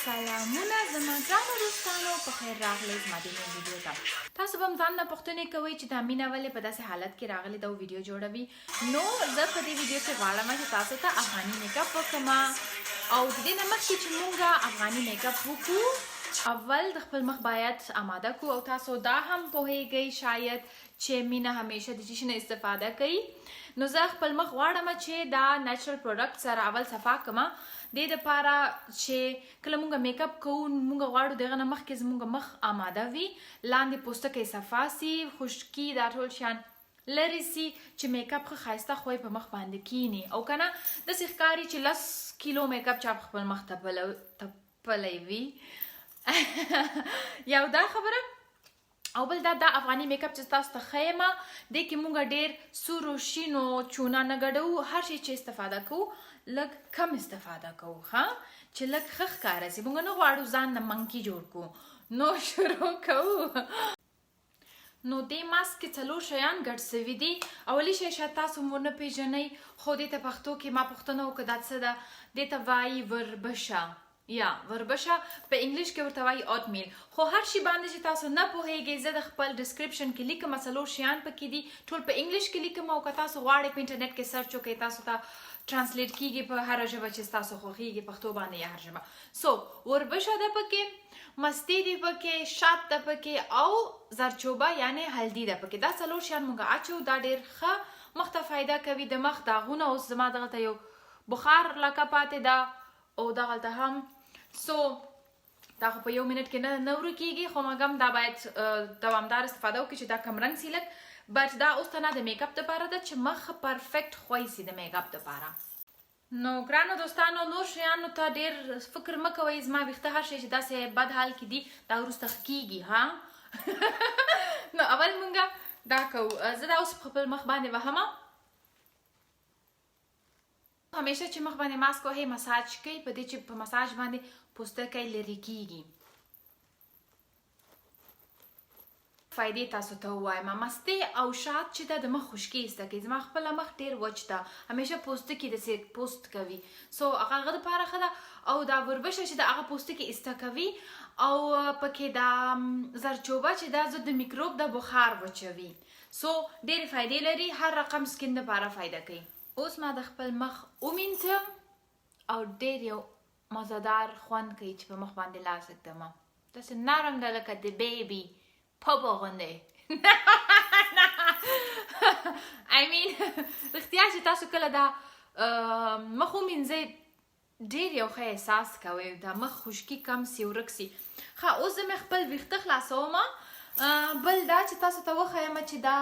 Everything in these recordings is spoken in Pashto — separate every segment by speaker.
Speaker 1: سلامونه زما ګرانو دوستانو په خیر راغلی زما د نوې ویډیو ته. تاسو به هم ځان نه پوښتنې کوئ چې دا مینه ولې په داسې حالت کې راغلې ده او ویډیو جوړوي. نو زه په دې ویډیو کې غواړم چې تاسو ته افغاني میک اپ وکړم او د دې نه مخکې چې موږ افغاني میک اپ وکړو اول د خپل مخ باید آماده کړو او تاسو دا هم پوهیږئ شاید چې مینه همیشه د چی شي نه استفاده کوي. نو زه خپل مخ غواړم چې دا نیچرل پروډکټ سره اول صفا کړم د دې لپاره چې کله موږ میک اپ کوو موږ غواړو دغه نه مخکې زموږ مخ آماده وي، لاندې پوستکی صفا سي، خشکي دا ټول شیان لرې سي چې میک اپ ښه ښایسته خوی په مخ باندې کینی او کنه داسې ښکاري چې 10 کیلو میک اپ چا په خپل مخ تپلی وي. یو دا خبره او بل دا افغاني میک اپ چې تاسو ته ښیم دې کې موږ ډېر سور او شین او چونه نه ګډوو، هر شی چې استفاده کوو لږ کم استفاده کوو چې لږ ښه ښکاره سي. موږ نه غواړو ځان نه منکي جوړ کړو. نو شروع کوو. نو دې ماسک کې 4 شیان ګډ سوي دي. اولی شی شاید تاسو ونه پیژنئ خو دې ته پښتو کې ما پوښتنه وکړه دا څه ده. دې ته وایي وربشه یا وربشه، په انګلیش کې ورته وایي اوټ میل. خو هر شي باندې چې تاسو نه پوهیږئ زه د خپل ډسکرپشن کې لیکم 4 شیان پکې دي، ټول په انګلیش کې لیکم او که تاسو غواړئ په انټرنیټ کې سرچ وکړئ تاسو ته ترانسلیټ کیږي په هر ژبه چې تاسو خوښیږي، پښتو باندې یا هر ژبه. سو وربشه ده پکې، مستی دی پکې، شات ده پکې او زرچوبه یعنی هلدی ده پکې. دا 4 شیان موږ اچو. دا ډېر ښه مخ ته فایده کوي. د مخ داغونه اوس زما دغلته یو بخار لکه پاتې ده او دغلته هم سو دا خو په 1 منټ کې نه ورکیږي خو مګم دا باید دوامدار استفاده وکړي چې دا کم رنګ سي لږ. بټ دا اوس ته نه د میک اپ دپاره ده چې مخ پرفیکټ خوی سي د میک اپ دپاره. نو ګرانو دوستانو نور شیانو ته ډېر فکر مه کوئ. زما ویښته هر شی چې داسې بد حال کې دي دا وروسته ښه کیږي. نو اول مونږ دا کوو. زه دا اوس په خپل مخ باندې وهمه. همیشه چې مخ باندې ماسک وهئ مساج کوئ، په دې چې په مساج باندې پوستکی لرې کیږي. فایدې تاسو ته ووایم. مستې او شات چې ده د مخ خشکي ایسته کوي. زما خپله مخ ډېر وچ ده، همیشه پوستکي داسې پوست کوي. سو هغه دپاره ښه ده. او دا وربشه چې ده هغه پوستکي ایسته کوي او پکې دا زرچوبه چې ده ضد میکروب د بخار وچوي. سو ډېرې فایدې لري، هر رقم سکین دپاره فایده کوي. اوس ما د خپل مخ ومینځم او ډېر یو مزهدار خوند کوي چې په مخ باندې لاس ږدم. داسې نرم ده لکه د بیبي پاپا غوندې. I mean رښتیا چې تاسو کله دا مخ ومینځئ ډېر یو ښه احساس کوئ، دا مخ خشکي کم سي ورک سي. ښه اوس زه مې خپل ویښته خلاصومه. بل دا چې تاسو ته وښیم چې دا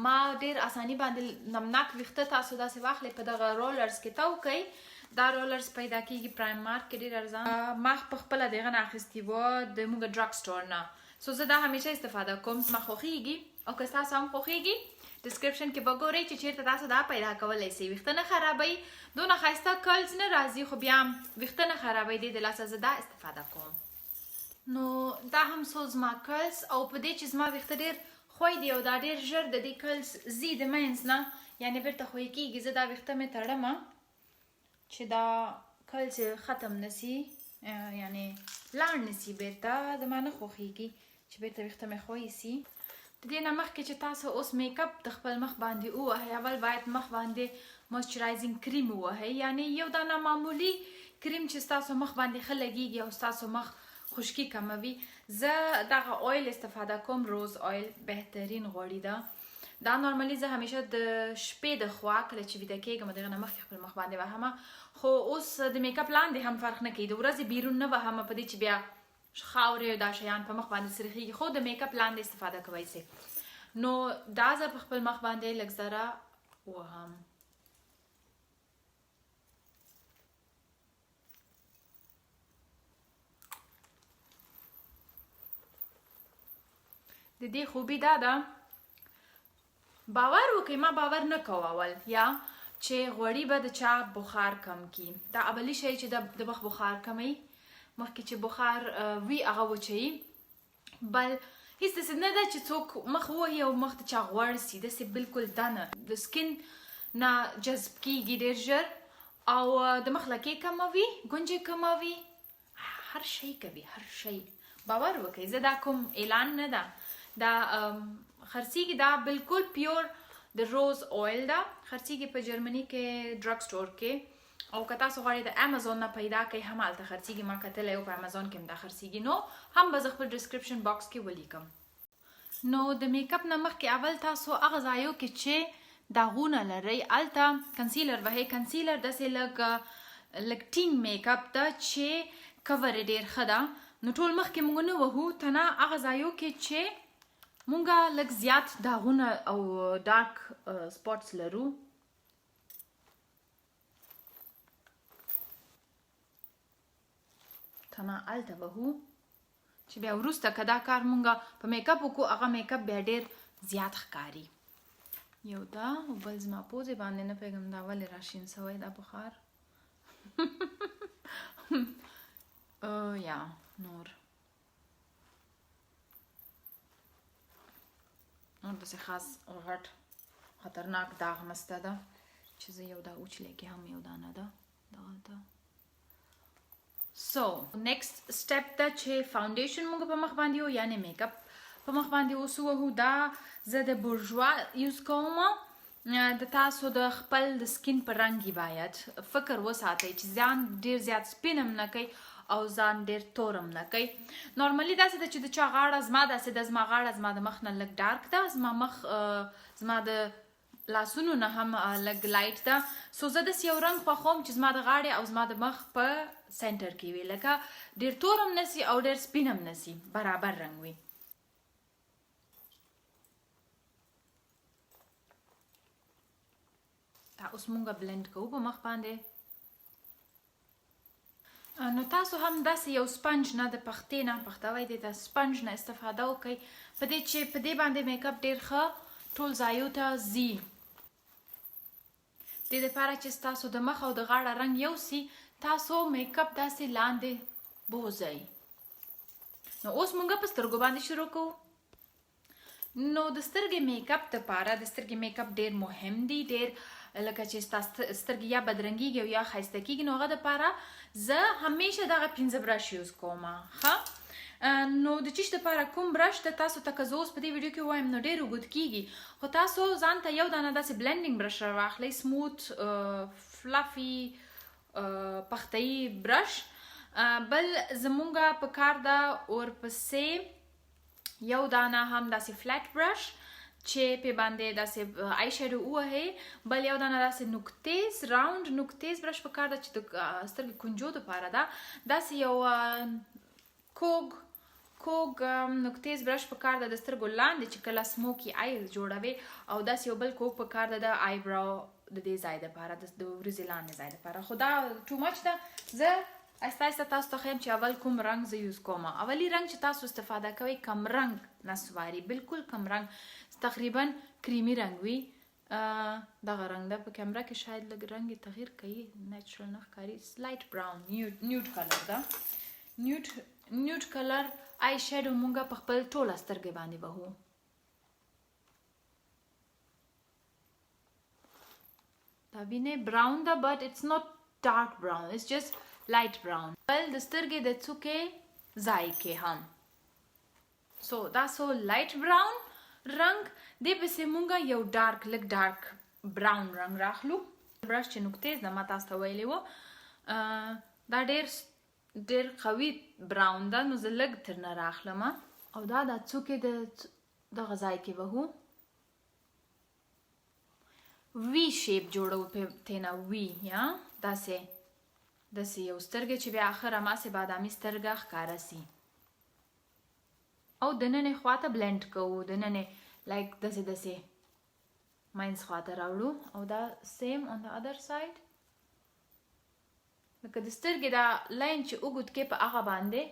Speaker 1: ما ډېر اساني باندې نمناک ویښته تاسو داسې واخلئ په دغه رولرز کې تو کوئ. دا رولرز پیدا کیږي پرایم مارک کې ډېر ارزان. ما په خپله د هغه نه اخیستي وه د موږ ډرګ سټور نه. سو زه دا همیشه استفاده کوم. زما خوښیږي او که ستاسو هم خوښیږي ډسکرپشن کې به ګورئ چې چېرته تاسو دا پیدا کولی سئ. ویښته نه خرابوي، دونه ښایسته کلز نه راځي خو بیا هم ویښته نه خرابوي. دې د لاسه زه دا استفاده کوم. نو دا هم څو زما کلز او په دې چې زما ویښته ډېر خوی دی او دا ډېر ژر د دې کلز ځي د منځ نه یعنې بیرته خوی کیږي. زه دا ویښته مې تړمه چې دا کلز ختم نسي یعنې لاړ نسي بیرته. زما نه خوښیږي چې بیرته ویښته مې خوی سي. د دې نه مخکې چې تاسو اوس میک اپ د خپل مخ باندې ووهئ اول باید مخ باندې مویسچرایزینګ کریم ووهئ، یعنې یو دانه معمولي کریم چې ستاسو مخ باندې ښه لګیږي او ستاسو مخ خشکي کموي. زه دغه اویل استفاده کوم، روز اویل بهترین غوړي ده. دا نورمالي زه همیشه د شپې د خوا کله چې ویده کېږم دغه نه مخکې خپل مخ باندې وهمه. خو اوس د میک اپ لاندې هم فرق نه کوي، د ورځې بیرون نه وهمه په دې چې بیا خاورې او دا شیان په مخ باندې سریښېږي، خو د میک اپ لاندې استفاده کوئ سئ. نو دا زه په خپل مخ باندې لږ ذره وهم. د دې خوبي دا ده باور وکړئ. ما باور نه کوه اول یا چې غوړي به د چا بخار کم کي. دا اولی شی چې د مخ بخار کموي، مخکې چې بخار وي هغه وچوي. بل هیڅ داسې نه ده چې څوک مخ ووهي او مخ ته چا غوړ سي، داسې بلکل دا نه. د سکین نه جذب کیږي ډېر ژر او د مخ لکې کموي، ګونجې کموي هر شی کوي هر شی باور وکړئ زه دا کوم اعلان نه ده دا خرڅیږي دا بالکل پیور د روز اویل ده خرڅیږي په جرمني کې ډرګ سټور کې او که تاسو غواړئ د امازون نه پیدا کړئ هم هلته خرڅیږي ما کتلی او په امازون کې هم دا خرڅیږي نو هم به زه خپل ډسکرپشن باکس کې ولیکم نو د میک اپ نه مخکې اول تاسو هغه ځایو کې چې داغونه لرئ هلته کنسیلر وهئ کنسیلر داسې لږ ټینګ میک اپ ده چې کور یې ډېر ښه ده نو ټول مخکې موږ نه وهو تنه هغه ځایو کې چې موږ لږ زیات داغونه او ډارک سپاټس لرو تنه هلته وهو چې بیا وروسته که دا کار موږ په میک اپ وکړو هغه میک اپ بیا ډېر زیات ښکاري یو دا او بل زما پوزې باندې نه پوهېږم دا ولې راشین سوی دا بخار یا نور داسې خاص غټ خطرناک داغ مسته ده چې زه یو دا اوچلی کې هم یو دانه ده دغلته سو نیکسټ سټپ ده چې فاونډیشن موږ په مخ باندې وو یعنې میک اپ په مخ باندې اوس ووهو دا زه د بورژوا یوز کوم د تاسو د خپل د سکین په رنګ یې باید فکر وساتئ چې ځان ډېر زیات سپین هم نه کوي او ځان ډېر تور هم نه کوي نارملي داسې ده چې د چا غاړه زما داسې ده زما غاړه زما د مخ نه لږ ډارک ده زما مخ زما د لاسونو نه هم لږ لایټ ده سو زه داسې یو رنګ خوښوم چې زما د غاړې او زما د مخ په سینټر کې وي لکه ډېر تور هم نسي او ډېر سپین هم نسي برابر رنګ وي دا اوس مونږ بلند کوو په مخ باندې نو تاسو هم داسې یو سپنج نه د پختې نه پختوی دی د سپنج نه استفاده وکړئ په دې چې په دې باندې میک اپ ډېر ښه ټول ځایو ته ځي دې دپاره چې ستاسو د مخ او د غاړه رنګ یوسي تاسو میک اپ داسې لاندې بوځئ نو اوس مونږ په سترګو باندې شروع کوو نو د سترګې میک اپ دپاره د سترګې میک اپ ډېر مهم دی ډېر لکه چې ستا سترګې یا بدرنګېږي او یا ښایسته کېږي نو هغه دپاره زه همیشه دغه 5 برش یوز کوم ښه نو د چیش دپاره کوم برش د تاسو ته که زه اوس په دې ویډیو کې ووایم نو ډېر اوږد کېږي خو تاسو ځان ته یو دانه داسې بلنډینګ برش راواخلئ سموت فلافي پختهیي برش بل زمونږ په کار ده ورپسې یو دانه هم داسې فلیټ برش چې په باندې داسې آی شیډو ووهئ بل یو دانه داسې نوکتیز راوند نوکتیز برش په کار ده چې د سترګې کنجو دپاره ده داسې یو کوږ نوکتیز برش په کار ده د سترګو لاندې چې کله سموکي آیز جوړوي او داسې یو بل کوږ په کار ده د آی براو د دې ځای دپاره د وریځې لاندې ځای دپاره خو دا ټو مچ ده زه آهسته آهسته تاسو ته ښیم چې اول کوم رنګ زه یوز کوم اولی رنګ چې تاسو استفاده کوئ کم رنګ نسواري بالکل کم رنګ تقریبا کریمي رنګ وي دغه رنګ ده په کیمره کې شاید لږ رنګ یې تغییر کوي نیچرل نه ښکاري لایټ براون نیوډ کلر ده نیوډ کلر آی شیډو مونږ په خپل ټوله سترګې باندې وهو دا وینئ براون ده بټ اټس ناٹ ډارک براون اټس جسټ لایټ براون بل د سترګې د څوکې ځای کې هم سو دا سو لایټ براون رنګ دې پسې مونږ یو ډارک لږ ډارک براون رنګ راخلو برش چې نوکتیز ده ما تاسو ته ویلی وه دا ډېر قوي براون ده نو زه لږ ترنه راخلم او دا څوکې د دغه ځای کې وهو وی شیپ جوړو تینا وی یا داسې یو سترګې چې بیا آخره ماسې بادامي سترګه ښکاره سي او دننه خواته بلند کوو دننه لایک داسې ماینس خواته راوړو او دا سیم اون د ادر ساید لکه د سترګې دا لاین چې اوږد کې په هغه باندې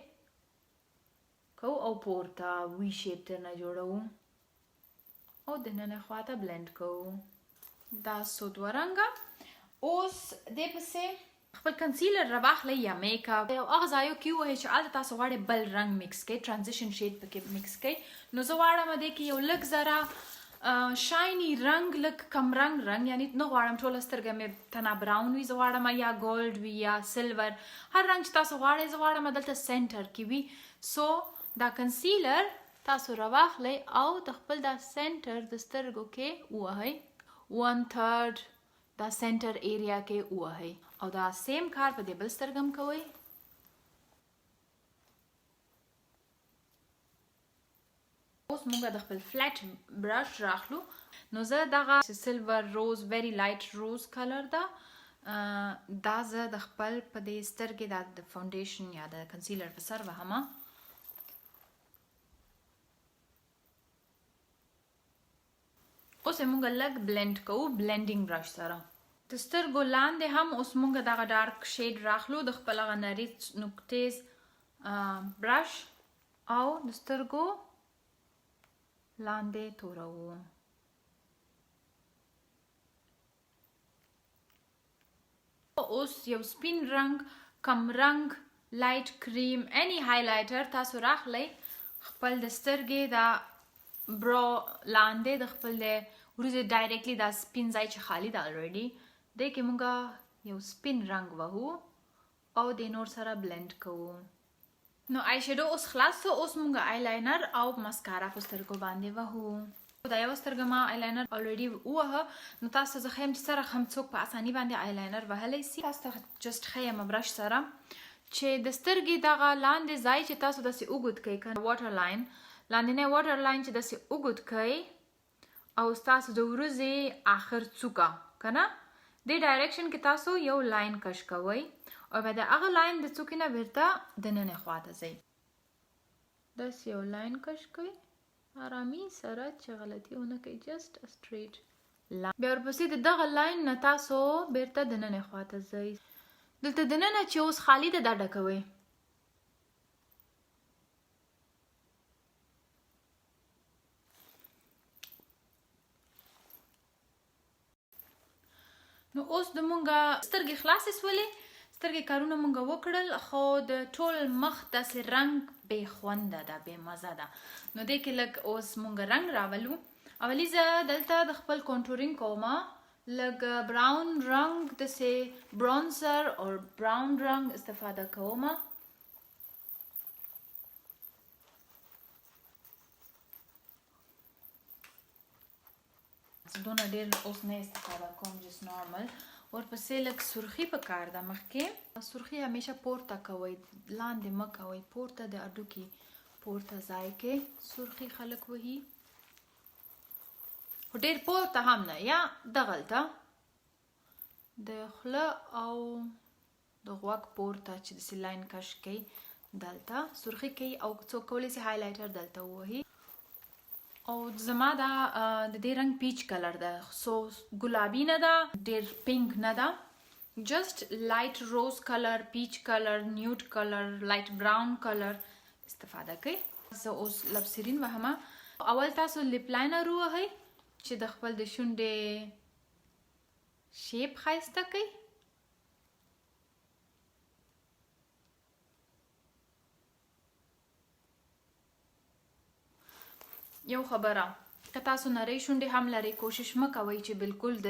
Speaker 1: کوو او پورته وی شیپ ترنه جوړوو او دننه خواته بلند کوو دا سو دوه رنګه اوس دې پسې خپل کنسیلر راواخلئ یا میک اپ او هغه ځایو کې ووهئ چې هلته تاسو غواړئ بل رنګ مکس کړئ ټرانزیشن شیډ پکې مکس کړئ نو زه غواړم دې کې یو لږ ذره شایني رنګ لږ کم رنګ یعنی نه غواړم ټوله سترګه مې تنه براون وي، زه غواړم یا ګولډ وي یا سلور، هر رنګ چې تاسو غواړئ زه غواړم دلته سنټر کې وي. سو دا کنسیلر تاسو راواخلئ او د خپل دا سنټر د سترګو کې ووهئ، 1/3 دا سنټر ایریا کې ووهئ او دا سیم کار په دې بل سترګه هم کوئ. اوس مونږ د خپل فلیټ برش راخلو. نو زه دغه سلور روز ویری لایټ روز کلر ده دا زه د خپل په دې سترګې دا د فاونډیشن یا د کنسیلر په سر وهمه. اوس مونږ لږ بلند کوو بلندینګ برش سره. د سترګو لاندې هم اوس مونږ دغه ډارک شیډ راخلو د خپل هغه نري نقطیز برش او د سترګو لاندې تورو. اوس یو سپین رنګ، کم رنګ، لایټ کریم، اني هایلایټر تاسو راخلئ خپل د سترګې دا برو لاندې د خپل د وروځې ډایرکټلی دا سپین ځای چې خالی ده الریډي دې کې مونږ یو سپین رنګ وهو او د نور سره بلند کوو. نو آی شیډو اوس خلاص سو. اوس مونږ آی لاینر او مسکارا په سترګو باندې وهو. دا یو سترګه ما آی لاینر الریډي ووهه. نو تاسو زه ښیم چې سره هم څوک په اساني باندې آی لاینر وهلی سي. تاسو ته جسټ ښیم برش سره چې د سترګې دغه لاندې ځای چې تاسو داسې اوږد کوئ کنه واټر لاین، لاندنی واټر لاین چې داسې اوږد کوئ او ستاسو د وروځې آخر څوکه کنه دې ډایرکشن کې تاسو یو لاین کش کوئ او بیا د هغه لاین د څوکې نه بیرته دننه خواته ځئ. داسې یو لاین کش کوئ آرامي سره چې غلطي ونه کوئ، جسټ سټریټ لاین. بیا ورپسې د دغه لاین نه تاسو بیرته دننه خواته ځئ. دلته دننه چې اوس خالي ده دا ډکوئ. نو اوس د مونږه سترګې خلاصې سولې، سترګې کارونه مونږ وکړل، خو د ټول مخ داسې رنګ بې خونده ده، بې مزه ده. نو دې کې لږ اوس مونږ رنګ راولو. اولی زه دلته د خپل کونټورینګ کومه لږ براون رنګ داسې برونزر او براون رنګ استفاده کومه. دونه ډېر اوس نه استفاده کوم، جس نارمل. ورپسې لږ سرخي پکار ده. مخکې سرخي همیشه پورته کوئ، لاندې مه کوئ، پورته د اډوکي پورته ځای کې سرخي خلک وهي، خو ډېر پورته هم نه، یا دغلته د خوله او د غوږ پورته چې داسې لاین کش کوي دلته سرخي کوي او څوک کولی سي هایلایټر دلته ووهي. او زما دا د دې رنګ پیچ کلر ده، سو ګلابي نه ده، ډېر پینک نه ده، جسټ لایټ روز کلر، پیچ کلر، نیوډ کلر، لایټ براون کلر استفاده کوي. زه اوس لپسرین وهمه. اول تاسو لیپ لاینر ووهئ چې د خپل د شونډې شیپ ښایسته کوي. یو خبره، که تاسو نری شونډې هم لرئ کوشش مه کوئ چې بالکل د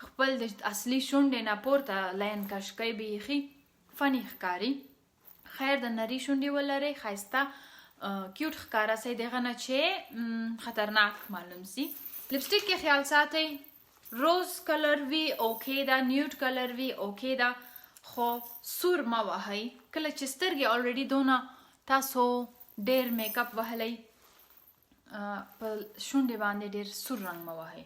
Speaker 1: خپل د اصلي شونډې نه پورته لاین کش کوئ، بیخي فني ښکاري. خیر د نری شونډې ولرئ ښایسته کیوټ ښکاره سئ، دغه نه چې خطرناک معلوم سي. لپسټیک کې خیال ساتئ، روز کلر وي اوکې ده، نیوډ کلر وي اوکې ده، خو سور مه وهئ. کله چې سترګې الریډي دونه تاسو ډېر میک اپ وهلی په شونډې باندې ډېر سور رنګ مه وهئ.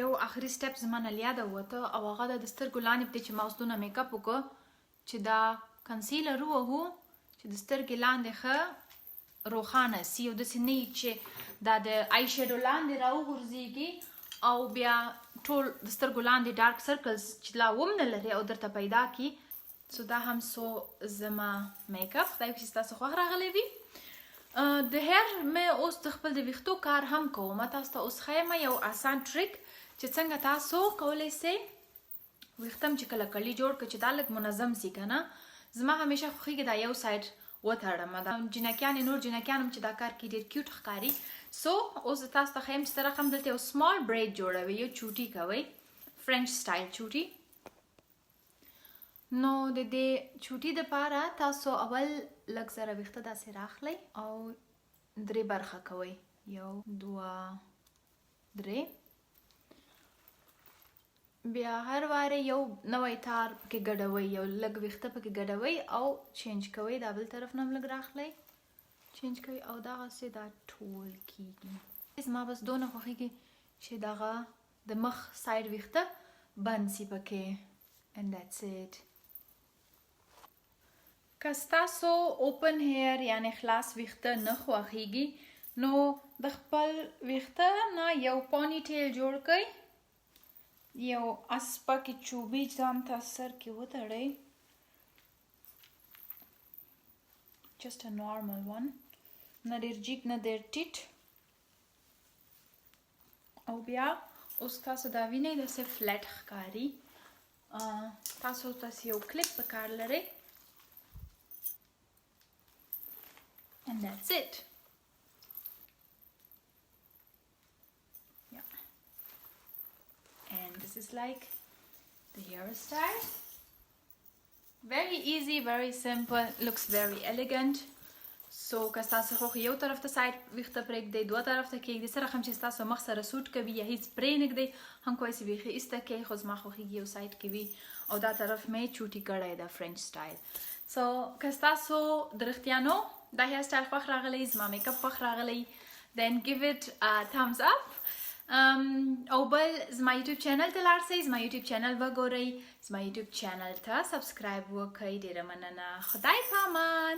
Speaker 1: یو آخري سټپ زما نه لیاده ووته او هغه ده د سترګو لاندې په دې چې ما اوس دونه میک اپ وکړه چې دا کنسیلر ووهو چې د سترګې لاندې ښه روښانه سي او داسې نه وي چې دا د آی شیډو لاندې راوغورځېږي او بیا ټول د سترګو لاندې ډارک سرکلز چې لا وم نه لري او درته پیدا کړي. سو دا هم سو زما میک اپ، خدای وکړي چې ستاسو خوښ راغلی وي. د هیر مې اوس د خپل د ویښتو کار هم کوم. تاسو ته اوس ښیم یو آسان ټریک چې څنګه تاسو کولی سئ ویښته م چې کله کلي جوړ کړئ چې دا لږ منظم سي که نه. زما همیشه خوښېږي دا یو سایډ وتړم. دا جنکیان نور جنکیان هم چې دا کار کوي ډېر کیوټ ښکاري. سو اوس تاسو ته ښیم چې څرنګه دلته یو سمال برید جوړوي، یو چوټي کوئ، فرنچ سټایل چوټي. نو د دې چوټي دپاره تاسو اول لږ زره ویښته داسې راخلئ او 3 برخه کوئ، 1 2 3. بیا هر واره یو نوی تار پکې ګډوئ، یو لږ ویښته پکې ګډوئ او چینج کوئ. دا بل طرف نه هم لږ راخلئ، چینج کوئ او دغسې دا ټول کیږي. زما بس دونه خوښیږي چې دغه د مخ سایډ ویښته بند سي پکې. and that's it. که ستاسو اوپن هیر یعنی خلاص ویښته نه خوښیږي نو د خپل ویښته نه یو پانی ټیل جوړ کړئ، یو اسپکې چوبي ځان ته سر کې وتړئ، just a normal one، نه ډېر جیګ نه ډېر ټیټ. او بیا اوس تاسو دا وینئ داسې فلټ ښکاري. تاسو داسې یو کلیپ په کار لرئ and that's it. Yeah. And this is like the hairstyle. Very easy, very simple, looks very elegant. So که ستاسو خوښ یو طرف ته سایډ ویښته پرېږدئ، دوه طرف ته کېږدئ، څه رقم چې ستاسو مخ سره سوټ کوي یا هیڅ پرې نږدئ هم کوی سي بیخي ایسته کړئ. خو زما خوښیږي یو سایډ کې وي او دا طرف مې چوټي کړی ده فرنچ سټایل. سو که ستاسو د رښتیانو دا هیر سټایل خوښ راغلی، زما میک اپ خوښ راغلی، then give it a thumbs up. او بل زما یوټیوب چینل ته لاړ شئ، زما یوټیوب چینل وګورئ، زما یوټیوب چینل ته سبسکرایب وکړئ. ډېره مننه. خدای پامان.